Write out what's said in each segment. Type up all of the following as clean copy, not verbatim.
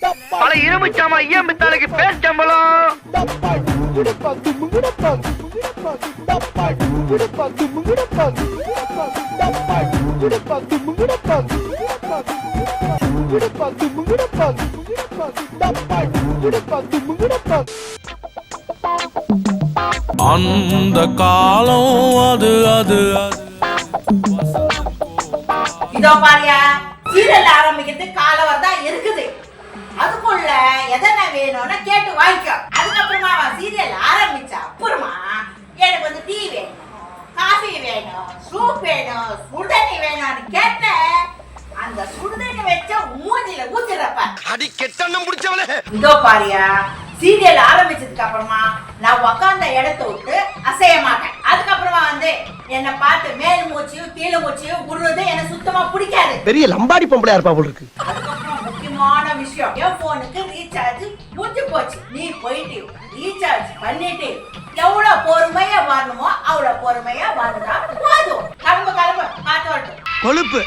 பல இரும்புச்சாமா ஈயம்பித்தாளுக்கு பேர் சம்பளம். அந்த காலம் அது அது இதோ பாரியா, சீரியல் ஆரம்பிக்கிறது காலம் தான் இருக்குது. அதுக்குள்ள எதனா வேணும்னா கேட்டு வாங்கிக்கோ. அதுக்கப்புறமா சீரியல் ஆரம்பிச்சா அப்புறமா எனக்கு வந்து டீ வேணும், காஃபி வேணும், சூப் வேணும், சுடுதண்ணி வேணும்னு கேட்ட அந்த சுடுதண்ணி வச்ச மூஞ்சில ஊத்திரப்ப அடி கெட்டண்ணம் பிடிச்சவளே. இதோ பாரியா, சீரியல் ஆரம்பிச்சதுக்கு அப்புறமா நான் உக்காந்த இடத்த விட்டு அசைய மாட்டேன். அதுக்கப்புறமா வந்து என்ன பார்த்து மேல் மூச்சியும் கீழே மூச்சியும் விடுறது எனக்கு சுத்தமா பிடிக்காது. பெரிய லம்பாடி பொம்பளையா இருப்பா போல இருக்கு. அதுக்கப்புறம் முக்கியமான விஷயம், என் போனுக்கு ரீசார்ஜ் முடிஞ்சு போச்சு. நீ போயிட்டு ரீசார்ஜ் பண்ணிட்டு எவ்வளவு பொறுமையா வரணுமோ அவ்வளவு பொறுமையா வரதா போதும். கிளம்பு கிளம்பு, காத்து வரட்டும். கொழுப்பு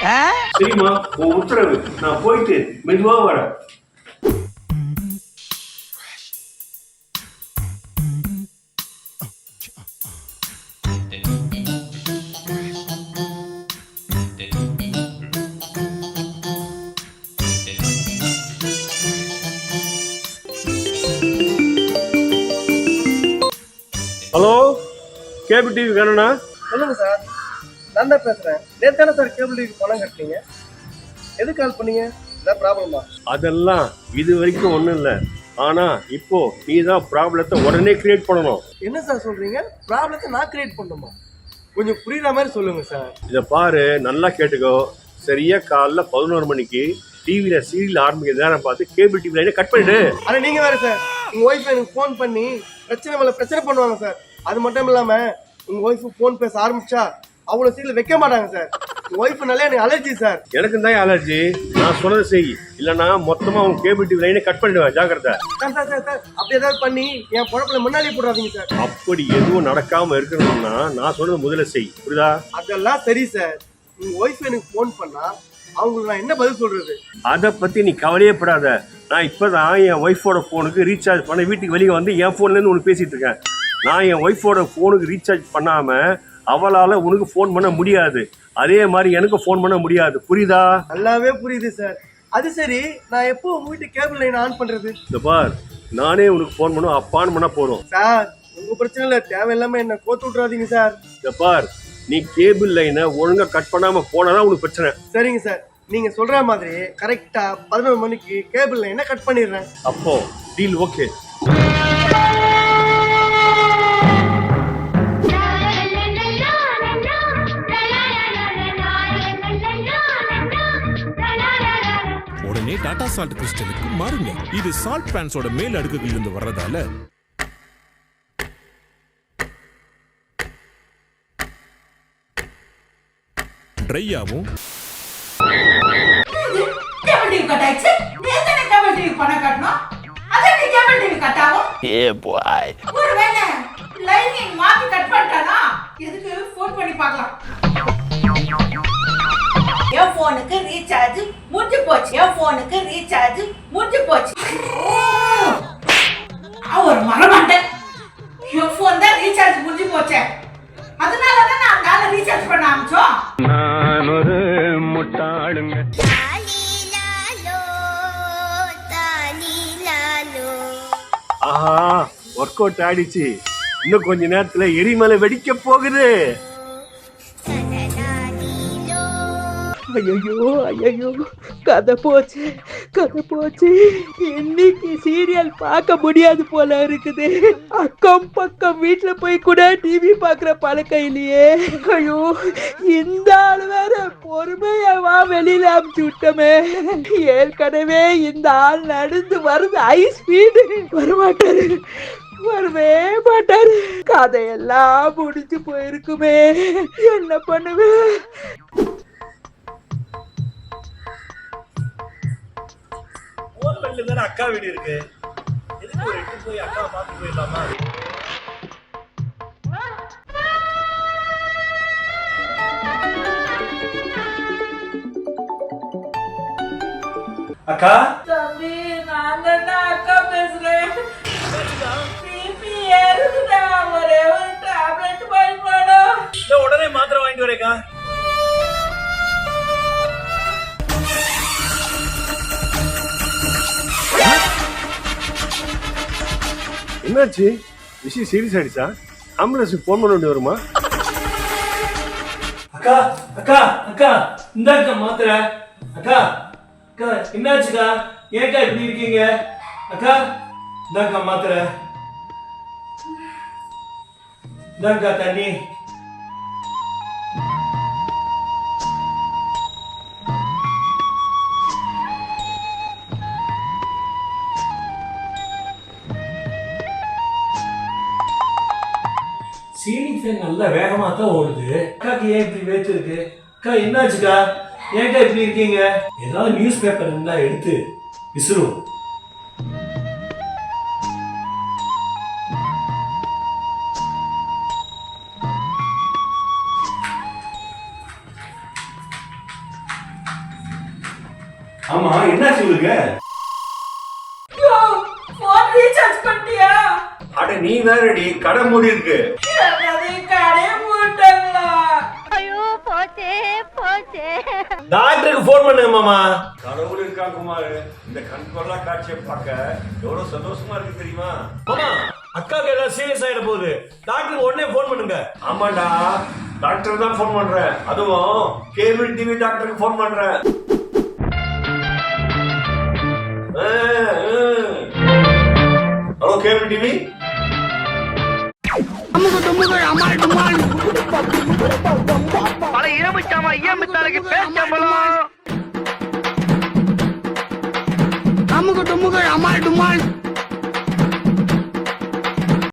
சரிம்மா, உன் உத்தரவு. நான் போயிட்டு மெதுவா வரேன். ஹலோ, கேபிள் டிவி வேணும்னா சொல்லுங்க சார், நான் தான் பேசுறேன். நேத்தானே சார் கேபிள் டிவிக்கு பணம் கட்டினீங்க, எதுக்கு கால் பண்ணீங்க? ஏதாவது ப்ராப்ளமா? அதெல்லாம் இது வரைக்கும் ஒன்றும் இல்லை. ஆனா இப்போ நீ தான் ப்ராப்ளத்தை உடனே கிரியேட் பண்ணணும். என்ன சார் சொல்றீங்க? ப்ராப்ளத்தை நான் கிரியேட் பண்ணணுமா? கொஞ்சம் புரியுற மாதிரி சொல்லுங்க சார். இதை பாரு, நல்லா கேட்டுக்கோ. சரியா காலைல 11 மணிக்கு டிவியில சீரியல் ஆரம்பிக்கிற நேரம் பார்த்து கேபிள் டிவி லைனை கட் பண்ணிடு. ஆனா நீங்க வேற சார், உங்க ஒய்ஃப் எனக்கு ஃபோன் பண்ணி பிரச்சனை மேல பிரச்சனை பண்ணுவாங்க சார். அது மட்டும் இல்லாம உங்க ஒய்ஃப் ஃபோன் பேச ஆரம்பிச்சா அவ்வளவு சீக்கிரம் வைக்க மாட்டாங்க சார். உங்க ஒய்ஃப்னாலே எனக்கு அலர்ஜி சார். எனக்கு தான் அலர்ஜி. நான் சொன்னதை செய், இல்லைன்னா மொத்தமா உங்க கேபிள் டிவி லைனை கட் பண்ணிடுவேன். ஜாக்கிரதை. சார் சார் சார் சார், அப்படி ஏதாவது பண்ணி என் பொழப்புல முன்னாடி போடாதீங்க சார். அப்படி எதுவும் நடக்காம இருக்கணும்னா நான் சொன்னது முதல்ல செய், புரியுதா? அதெல்லாம் சரி சார். உங்க ஒய்ஃப் எனக்கு ஃபோன் பண்ணா அவங்களுக்கு நான் என்ன பதில் சொல்றது? அதை பத்தி நீ கவலையே படாத. நான் இப்பதான் என் ஒய்ஃபோட போனுக்கு ரீசார்ஜ் பண்ண வீட்டுக்கு வெளியே வந்து என் போன்ல இருந்து உனக்கு பேசிட்டு இருக்கேன். நான் என் ஒய்ஃபோட போனுக்கு ரீசார்ஜ் பண்ணாம அவளால உனக்கு போன் பண்ண முடியாது. அதே மாதிரி எனக்கு போன் பண்ண முடியாது, புரியுதா? நல்லாவே புரியுது சார். அது சரி, நான் எப்போ உங்க வீட்டு கேபிள் லைன் ஆன் பண்றது? இந்த பார், நானே உனக்கு போன் பண்ணும், அப்ப ஆன் பண்ணா போதும். சார், உங்க பிரச்சனை இல்ல, தேவையில்லாம என்ன கோத்து விட்டுறாதீங்க சார். இந்த பார், நீ கேபிள் லைனை ஒழுங்கா கட் பண்ணாம போனாதான் உனக்கு பிரச்சனை. சரிங்க சார், நீங்க சொல்ற மாதிரி கரெக்டா 11 மணிக்கு கேபிள் லைனை கட் பண்ணிடுறேன். அப்போ டீல் ஓகே. உடனே டாடா சால்ட் கிறிஸ்டலுக்கு மாறுங்க. இது சால்ட் பிரான்ஸோட மேல் அடுக்குகளில் இருந்து வர்றதால ட்ரையாவும் என் போனுக்கு ரீசார்ஜ் முடிஞ்சு போச்சு. என் போனுக்கு ரீசார்ஜ் முடிஞ்சு போச்சு. ஒரு மரமாட்டேன், என் போன் தான் ரீசார்ஜ் முடிஞ்சு போச்சு. அதனாலதான் நான் அதனால ரீசார்ஜ் பண்ண ஆரம்பிச்சோம். நான் ஒரு முட்டாளுங்க. ஆஹா, ஒர்க் அவுட் ஆயிடுச்சு. இன்னும் கொஞ்ச நேரத்துல எரிமலை வெடிக்க போகுது. ஐயோ ஐயோ, கதை போச்சு கதை போச்சு. இன்னைக்கு சீரியல் பார்க்க முடியாது போல இருக்குது. அக்கம் பக்கம் வீட்டுல போய் கூட டிவி பாக்குற பழக்கம் இல்லையே. ஐயோ, இந்த ஆள் வேற பொறுமையாவா வெளியில அமுச்சு விட்டமே. ஏற்கனவே இந்த ஆள் நடந்து வருது ஹை ஸ்பீடு. வரவே மாட்டாரு. கதையெல்லாம் முடிஞ்சு போயிருக்குமே, என்ன பண்ணுவேன்? அக்கா வீடு இருக்கு, எதுக்கு ஒரு எட்டு போய் அக்கா பார்த்து போயிடலாமா? அக்கா, தம்பி, நான் வாங்கிட்டு வரேக்கா. என்னாச்சு? விஷயம் சீரியஸ் ஆயிடுச்சா? ஆம்புலன்ஸுக்கு ஃபோன் பண்ண வேண்டி வருமா? அக்கா அக்கா அக்கா இந்தாக்கா மாத்திரை. அக்கா அக்கா என்னாச்சுக்கா? ஏக்கா இப்படி இருக்கீங்க? அக்கா இந்தாக்கா மாத்திரை. இந்தாக்கா தண்ணி. சீலிங் ஃபேன் நல்லா வேகமா தான் ஓடுது. அக்காக்கு ஏன் இப்படி வேத்து இருக்கு? அக்கா என்னாச்சுக்கா? ஏன்க்கா இப்படி இருக்கீங்க? ஏதாவது நியூஸ் பேப்பர் இருந்தா எடுத்து விசிறும். ஆமா என்னாச்சு உங்களுக்கு? போன் ரீசார்ஜ் பண்ணிட்டியா? அட நீ வேறடி, கடை மூடி இருக்கு. கடை மூட்டாங்களா? டாக்டருக்கு ஃபோன் பண்ணுங்க மாமா. கடவுள் இருக்கா குமார், இந்த கண்கொள்ளா காட்சியை பார்க்க எவ்வளவு சந்தோஷமா இருக்கு தெரியுமா? மாமா அக்காக்கு ஏதாவது சீரியஸ் ஆயிட போகுது. டாக்டருக்கு உடனே ஃபோன் பண்ணுங்க. ஆமாண்டா, டாக்டர் தான் ஃபோன் பண்றேன். அதுவும் கேபிள் டிவி டாக்டருக்கு ஃபோன் பண்றேன். Hello cable TV. பல இரும்புச்சாமா ஐயம்பத்தாளுக்கு பேச்சம்பளம். அமுக டுமுக அமால் டுமால்